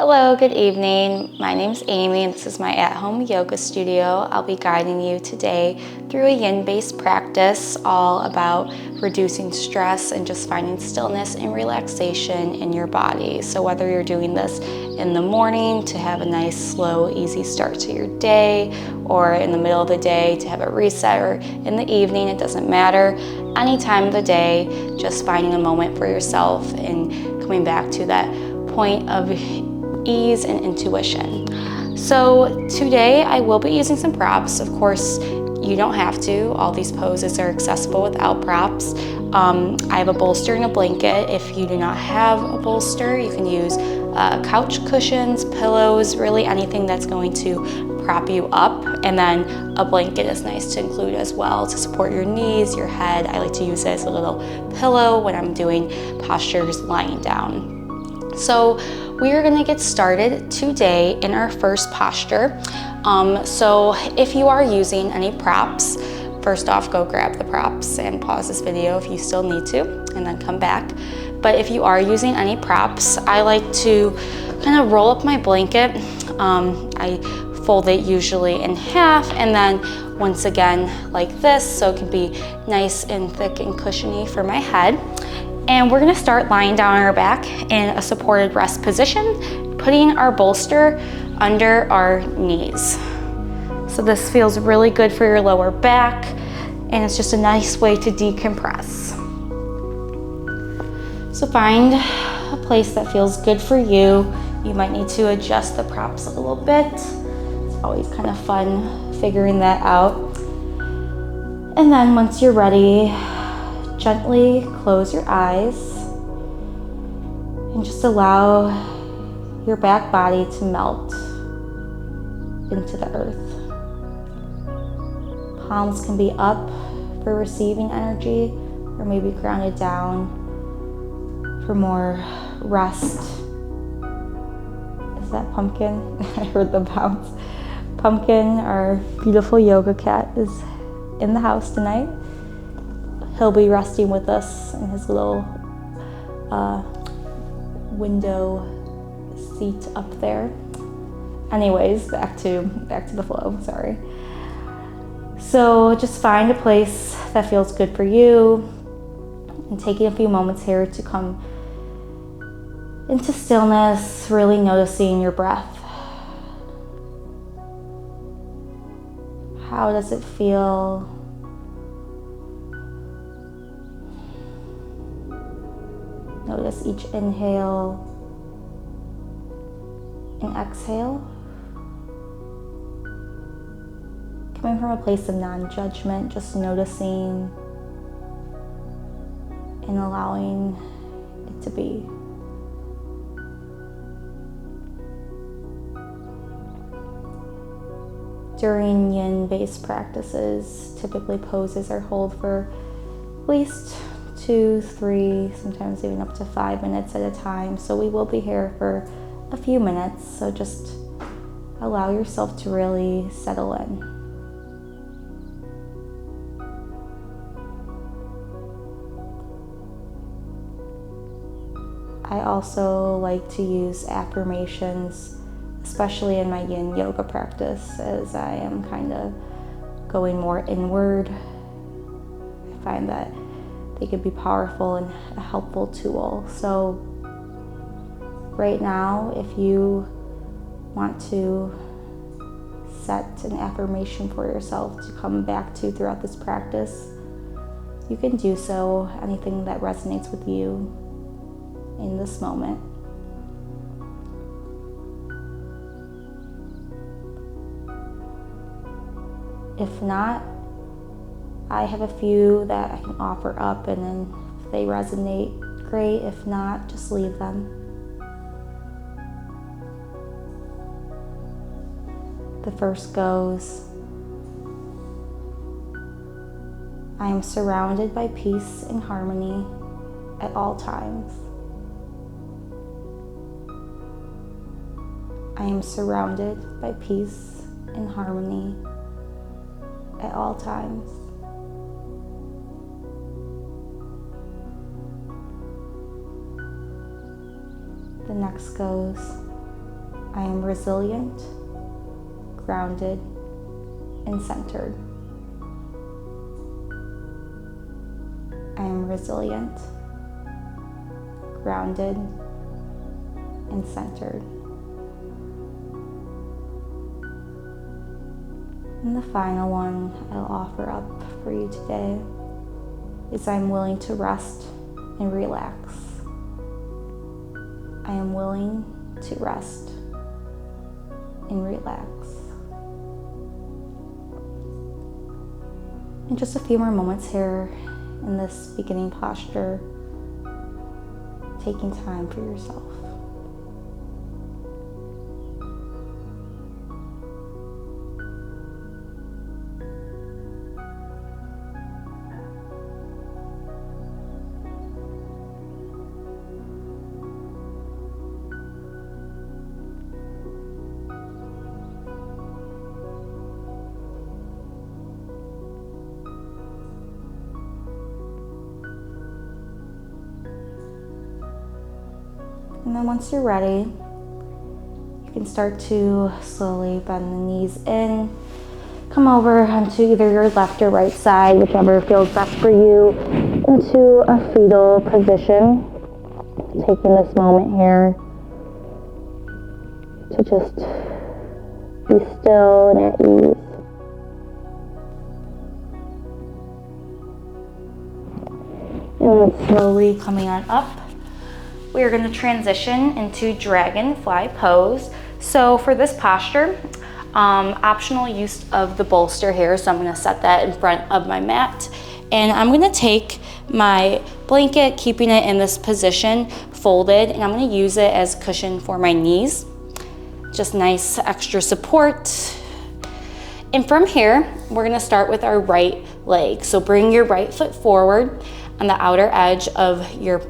Hello, good evening. My name's Amy and this is my at-home yoga studio. I'll be guiding you today through a yin-based practice all about reducing stress and just finding stillness and relaxation in your body. So whether you're doing this in the morning to have a nice, slow, easy start to your day, or in the middle of the day to have a reset, or in the evening, it doesn't matter. Any time of the day, just finding a moment for yourself and coming back to that point of ease and intuition. So today I will be using some props. Of course, you don't have to. All these poses are accessible without props. I have a bolster and a blanket. If you do not have a bolster, you can use couch cushions, pillows, really anything that's going to prop you up. And then a blanket is nice to include as well to support your knees, your head. I like to use it as a little pillow when I'm doing postures lying down. So we are going to get started today in our first posture. So if you are using any props, first off, go grab the props and pause this video if you still need to, and then come back. But if you are using any props, I like to kind of roll up my blanket. I fold it usually in half, and then once again like this, so it can be nice and thick and cushiony for my head. And we're gonna start lying down on our back in a supported rest position, putting our bolster under our knees. So this feels really good for your lower back, and it's just a nice way to decompress. So find a place that feels good for you. You might need to adjust the props a little bit. It's always kind of fun figuring that out. And then once you're ready, gently close your eyes and just allow your back body to melt into the earth. Palms can be up for receiving energy, or maybe grounded down for more rest. Is that Pumpkin? I heard the bounce. Pumpkin, our beautiful yoga cat, is in the house tonight. He'll be resting with us in his little window seat up there. Anyways, back to the flow, sorry. So just find a place that feels good for you, and taking a few moments here to come into stillness, really noticing your breath. How does it feel? Notice each inhale and exhale. Coming from a place of non-judgment, just noticing and allowing it to be. During yin-based practices, typically poses are held for at least 2, 3, sometimes even up to 5 minutes at a time. So we will be here for a few minutes. So just allow yourself to really settle in. I also like to use affirmations, especially in my yin yoga practice, as I am kind of going more inward. I find that they could be powerful and a helpful tool. So right now, if you want to set an affirmation for yourself to come back to throughout this practice, you can do so. Anything that resonates with you in this moment. If not, I have a few that I can offer up, and then if they resonate, great. If not, just leave them. The first goes, I am surrounded by peace and harmony at all times. I am surrounded by peace and harmony at all times. The next goes, resilient, grounded, and centered. I am resilient, grounded, and centered. And the final one I'll offer up for you today is I'm willing to rest and relax. I am willing to rest and relax. And just a few more moments here in this beginning posture, taking time for yourself. And then once you're ready, you can start to slowly bend the knees in, come over onto either your left or right side, whichever feels best for you, into a fetal position. Taking this moment here to just be still and at ease. And then slowly coming on up, we are going to transition into dragonfly pose. So for this posture, optional use of the bolster here. So I'm going to set that in front of my mat. And I'm going to take my blanket, keeping it in this position, folded, and I'm going to use it as cushion for my knees. Just nice extra support. And from here, we're going to start with our right leg. So bring your right foot forward on the outer edge of your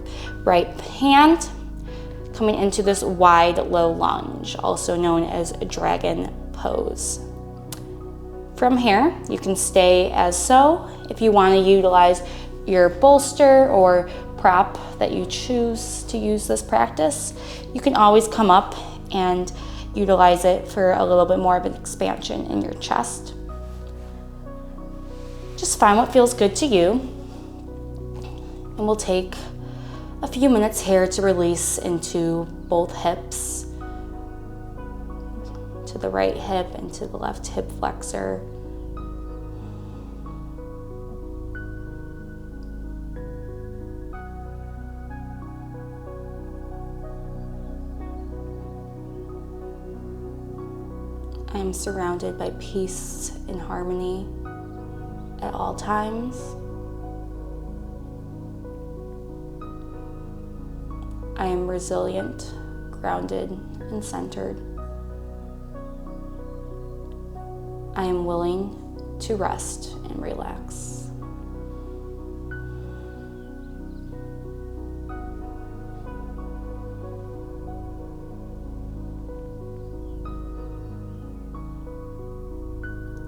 right hand, coming into this wide low lunge, also known as a dragon pose. From here, you can stay as so. If you want to utilize your bolster or prop that you choose to use this practice, you can always come up and utilize it for a little bit more of an expansion in your chest. Just find what feels good to you, and we'll take a few minutes here to release into both hips, to the right hip and to the left hip flexor. I am surrounded by peace and harmony at all times. I am resilient, grounded, and centered. I am willing to rest and relax.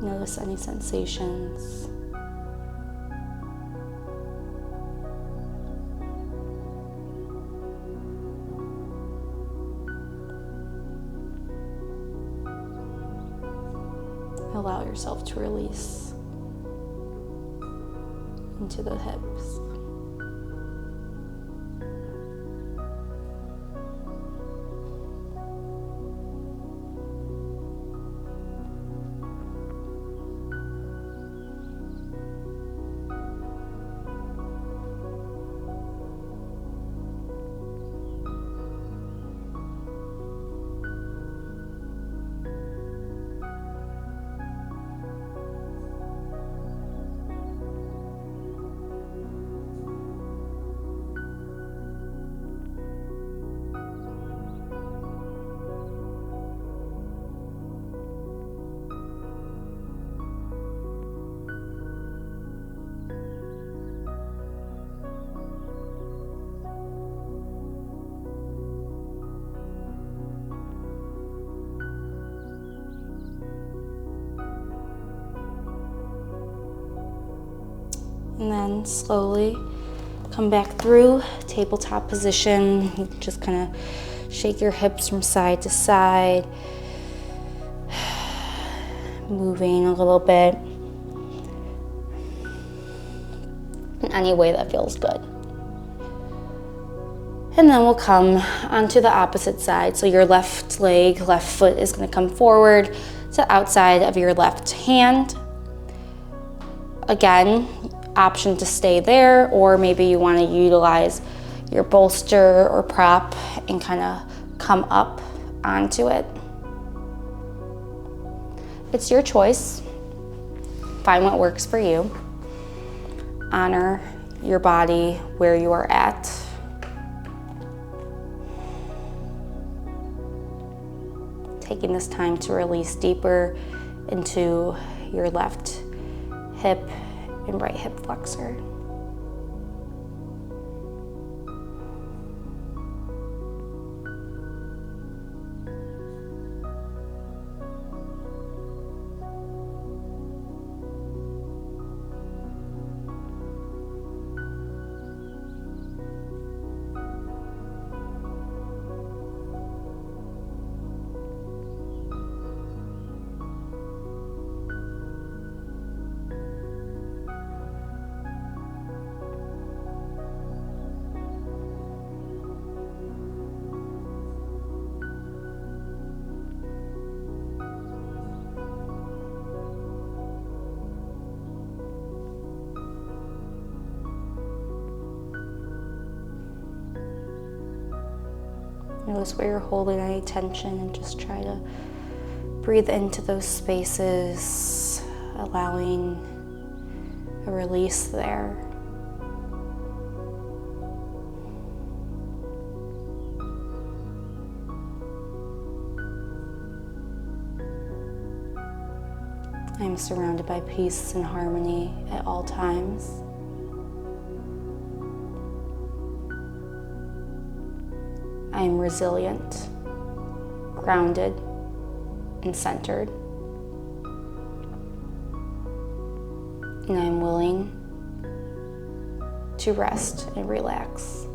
Notice any sensations. Allow yourself to release into the hips. And then slowly come back through tabletop position. Just kind of shake your hips from side to side. moving a little bit in any way that feels good. And then we'll come onto the opposite side. So your left leg, left foot is going to come forward to outside of your left hand. Again, option to stay there, or maybe you want to utilize your bolster or prop and kind of come up onto it. It's your choice. Find what works for you. Honor your body where you are at. Taking this time to release deeper into your left hip and right hip flexor. Notice where you're holding any tension and just try to breathe into those spaces, allowing a release there. I am surrounded by peace and harmony at all times. I am resilient, grounded, and centered. And I am willing to rest and relax.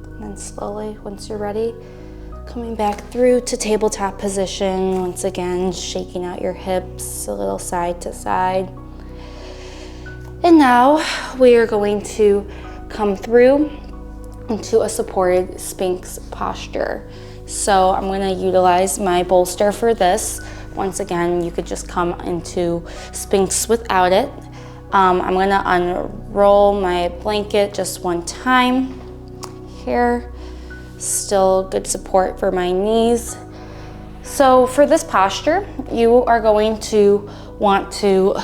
And then slowly, once you're ready, coming back through to tabletop position. Once again, shaking out your hips a little side to side. And now we are going to come through into a supported Sphinx posture. So I'm going to utilize my bolster for this. Once again, you could just come into Sphinx without it. I'm going to unroll my blanket just one time. Here, still good support for my knees. So for this posture, you are going to want to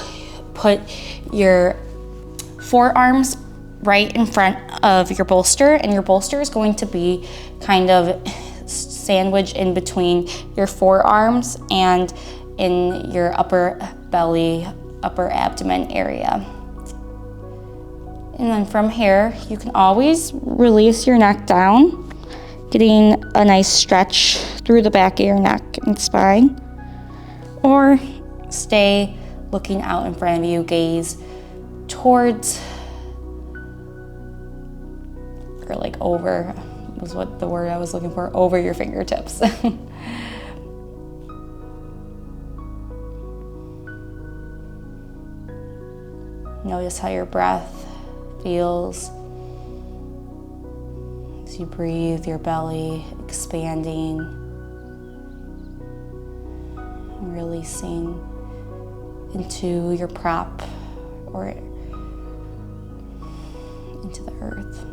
put your forearms right in front of your bolster, and your bolster is going to be kind of sandwiched in between your forearms and in your upper belly, upper abdomen area. And then from here, you can always release your neck down, getting a nice stretch through the back of your neck and spine. Or stay looking out in front of you, gaze towards, or like over, was what the word I was looking for, over your fingertips. Notice how your breath feels as you breathe, your belly expanding and releasing into your prop or into the earth.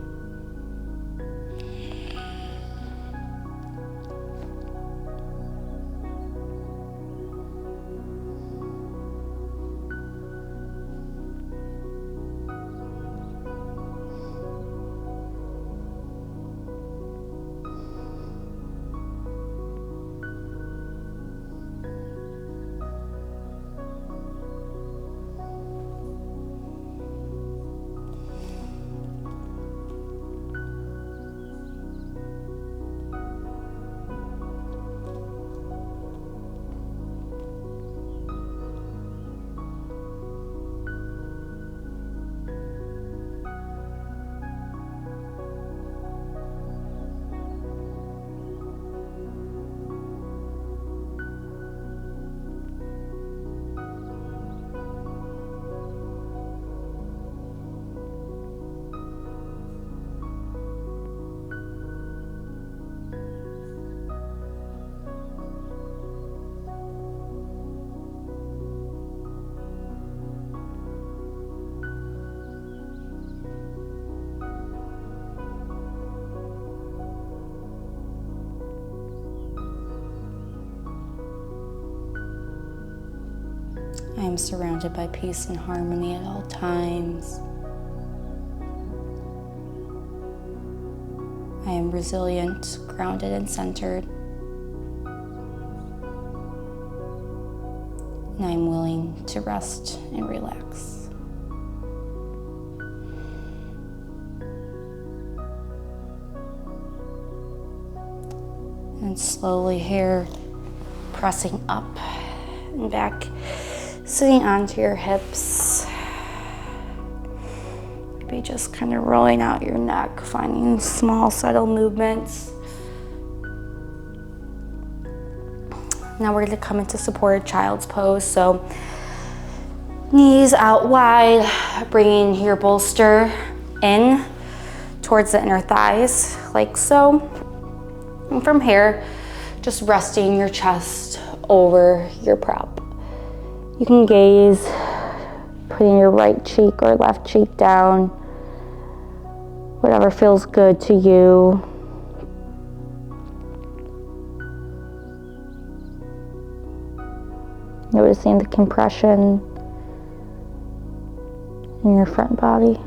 am surrounded by peace and harmony at all times. I am resilient, grounded, and centered. And I am willing to rest and relax. And slowly here, pressing up and back, sitting onto your hips. Maybe just kind of rolling out your neck, finding small, subtle movements. Now we're going to come into supported child's pose. So knees out wide, bringing your bolster in towards the inner thighs, like so. And from here, just resting your chest over your prop. You can gaze, putting your right cheek or left cheek down, whatever feels good to you. Noticing the compression in your front body.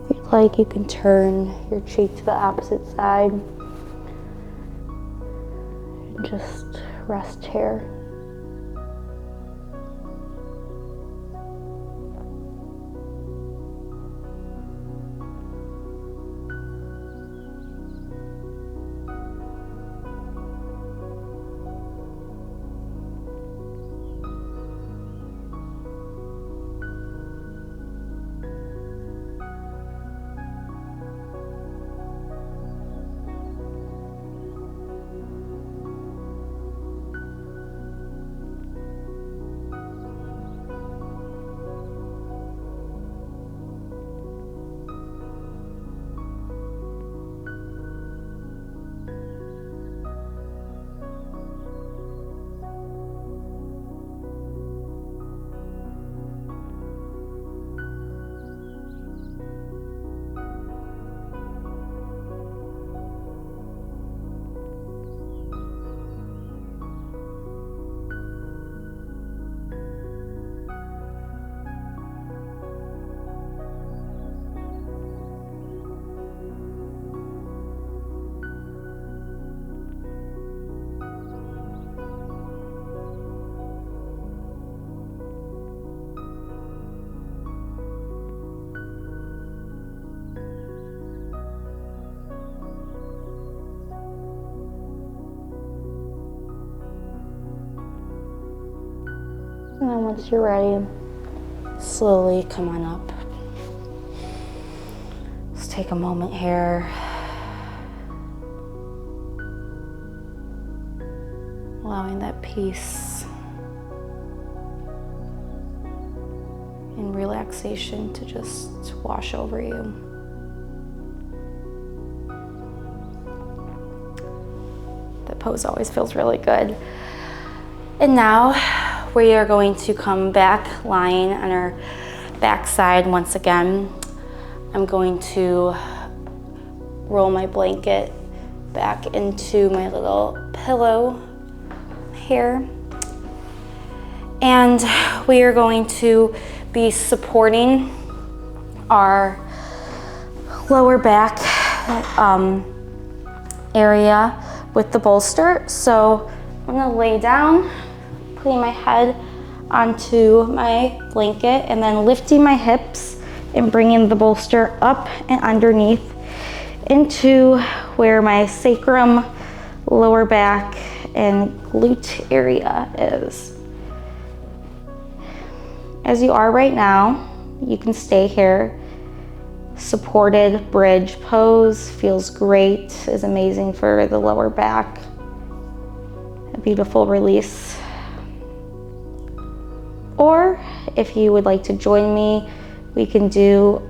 If you'd like, you can turn your cheek to the opposite side and just rest here. And then once you're ready, slowly come on up. Let's take a moment here. Allowing that peace and relaxation to just wash over you. pose always feels really good. And now we are going to come back lying on our back side once again. I'm going to roll my blanket back into my little pillow here. And we are going to be supporting our lower back area with the bolster. So I'm gonna lay down, putting my head onto my blanket and then lifting my hips and bringing the bolster up and underneath into where my sacrum, lower back, and glute area is. As you are right now, you can stay here. Supported bridge pose feels great, is amazing for the lower back. A beautiful release. Or if you would like to join me, we can do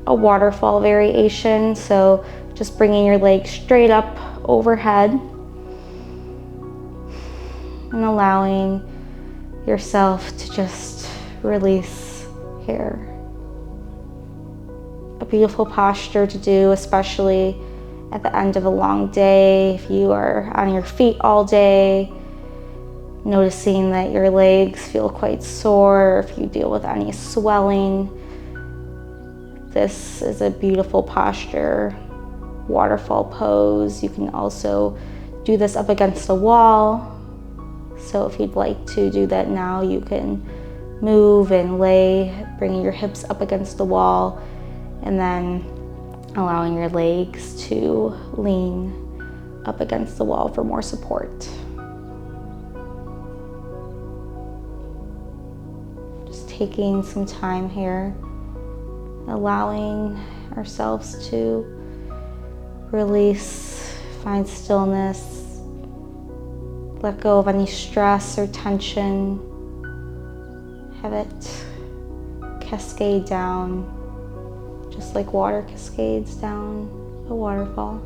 a waterfall variation. So just bringing your legs straight up overhead and allowing yourself to just release here. A beautiful posture to do, especially at the end of a long day. If you are on your feet all day, noticing that your legs feel quite sore, if you deal with any swelling, this is a beautiful posture. Waterfall pose. You can also do this up against the wall. So if you'd like to do that now, you can move and lay, bringing your hips up against the wall, and then allowing your legs to lean up against the wall for more support. Just taking some time here, allowing ourselves to release, find stillness, let go of any stress or tension, have it cascade down, just like water cascades down a waterfall.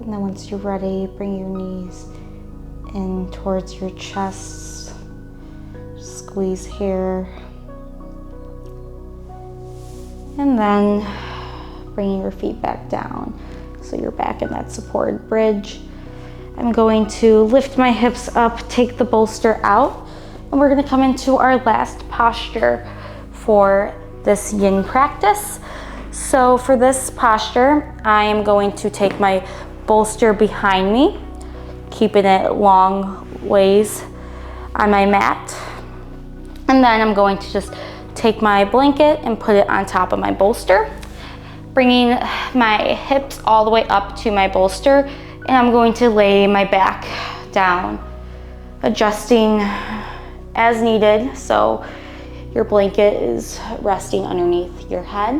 And then once you're ready, bring your knees in towards your chest. Squeeze here. And then bringing your feet back down. So you're back in that supported bridge. I'm going to lift my hips up, take the bolster out, and we're gonna come into our last posture for this yin practice. So for this posture, I am going to take my bolster behind me, keeping it long ways on my mat. And then I'm going to just take my blanket and put it on top of my bolster, bringing my hips all the way up to my bolster, and I'm going to lay my back down, adjusting as needed. So your blanket is resting underneath your head.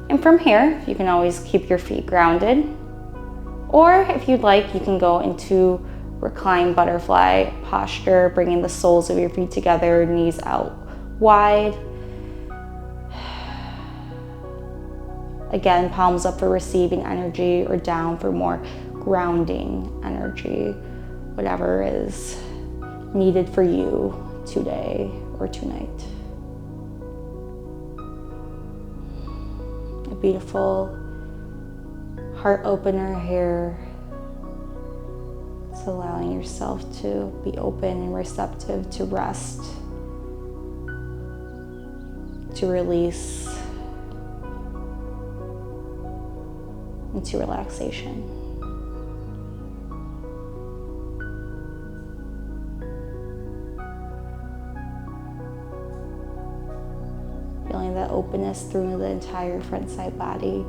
And from here, you can always keep your feet grounded. Or if you'd like, you can go into reclined butterfly posture, bringing the soles of your feet together, knees out wide. Again, palms up for receiving energy or down for more grounding energy, whatever is needed for you today or tonight. A beautiful heart opener here. It's So allowing yourself to be open and receptive to rest, to release, and to relaxation. Feeling that openness through the entire front side body,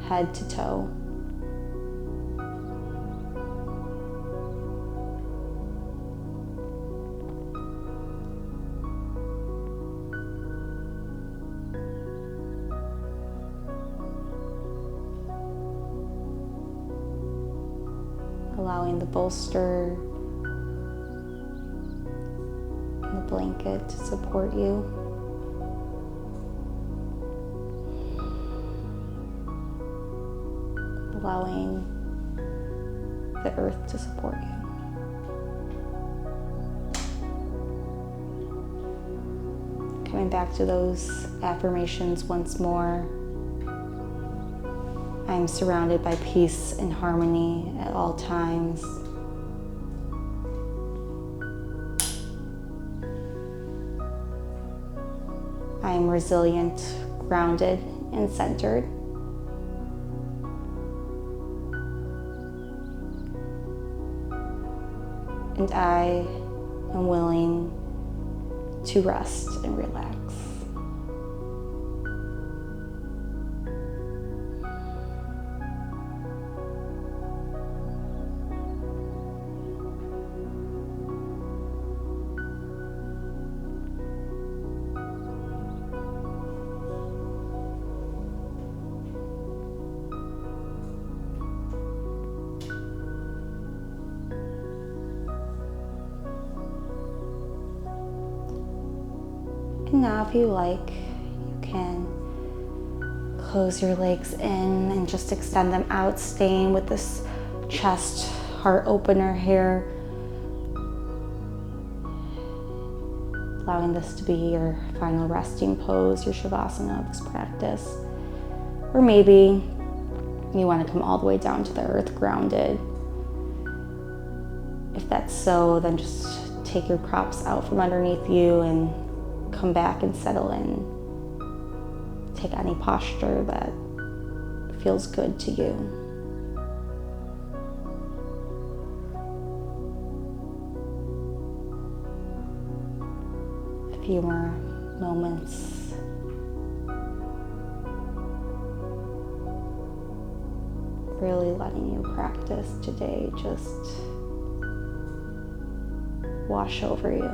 head to toe. Allowing the bolster and the blanket to support you. Allowing the earth to support you. Coming back to those affirmations once more. I am surrounded by peace and harmony at all times. I am resilient, grounded, and centered. And I am willing to rest and relax. And now if you like, you can close your legs in and just extend them out, staying with this chest heart opener here. Allowing this to be your final resting pose, your shavasana of this practice. Or maybe you want to come all the way down to the earth, grounded. If that's so, then just take your props out from underneath you and come back and settle in. Take any posture that feels good to you. A few more moments. Really letting your practice today just wash over you.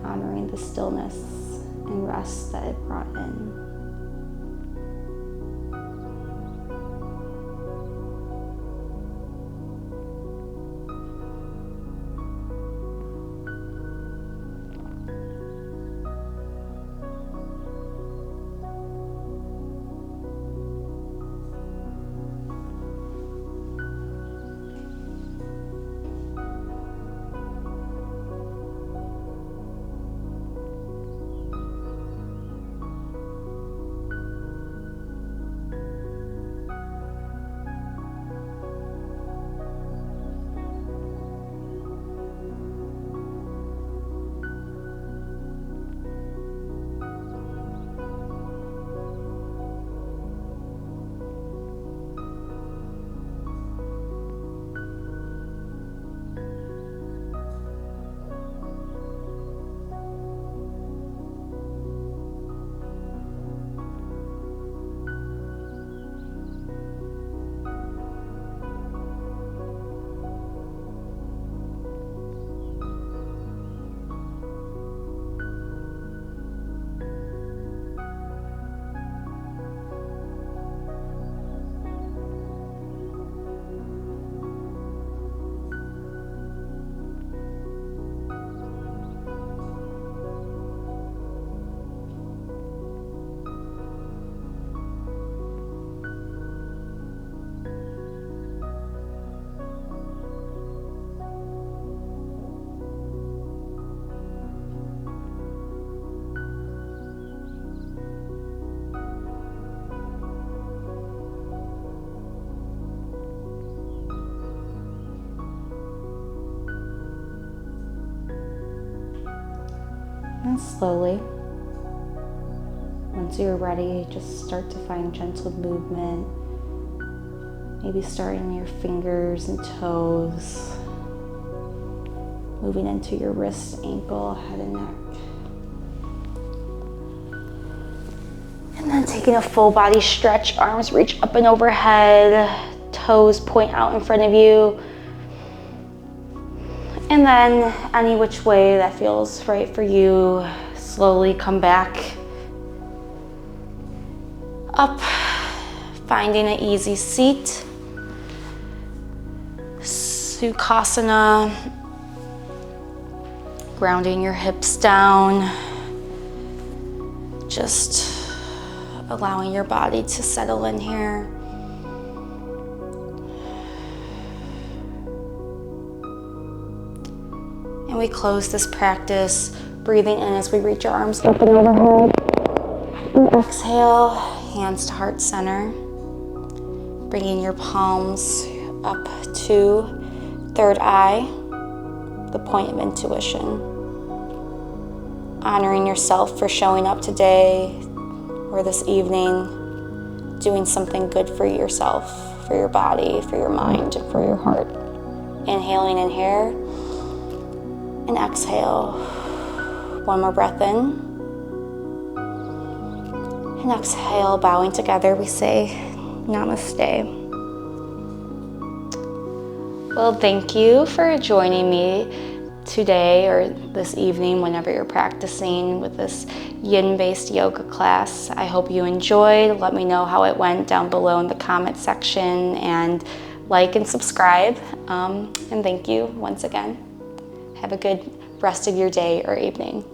Honoring the stillness and rest that it brought in. And slowly, once you're ready, just start to find gentle movement. Maybe starting your fingers and toes, moving into your wrist, ankle, head and neck. And then taking a full body stretch, arms reach up and overhead, toes point out in front of you. And then any which way that feels right for you, slowly come back up, finding an easy seat. Sukhasana, grounding your hips down, just allowing your body to settle in here. And we close this practice, breathing in as we reach our arms up and overhead. And exhale, hands to heart center. Bringing your palms up to third eye, the point of intuition. Honoring yourself for showing up today or this evening, doing something good for yourself, for your body, for your mind, and for your heart. Inhaling in here and exhale. One more breath in. And exhale, bowing together, we say namaste. Well, thank you for joining me today or this evening whenever you're practicing with this yin-based yoga class. I hope you enjoyed. Let me know how it went down below in the comment section, and like and subscribe. And thank you once again. Have a good rest of your day or evening.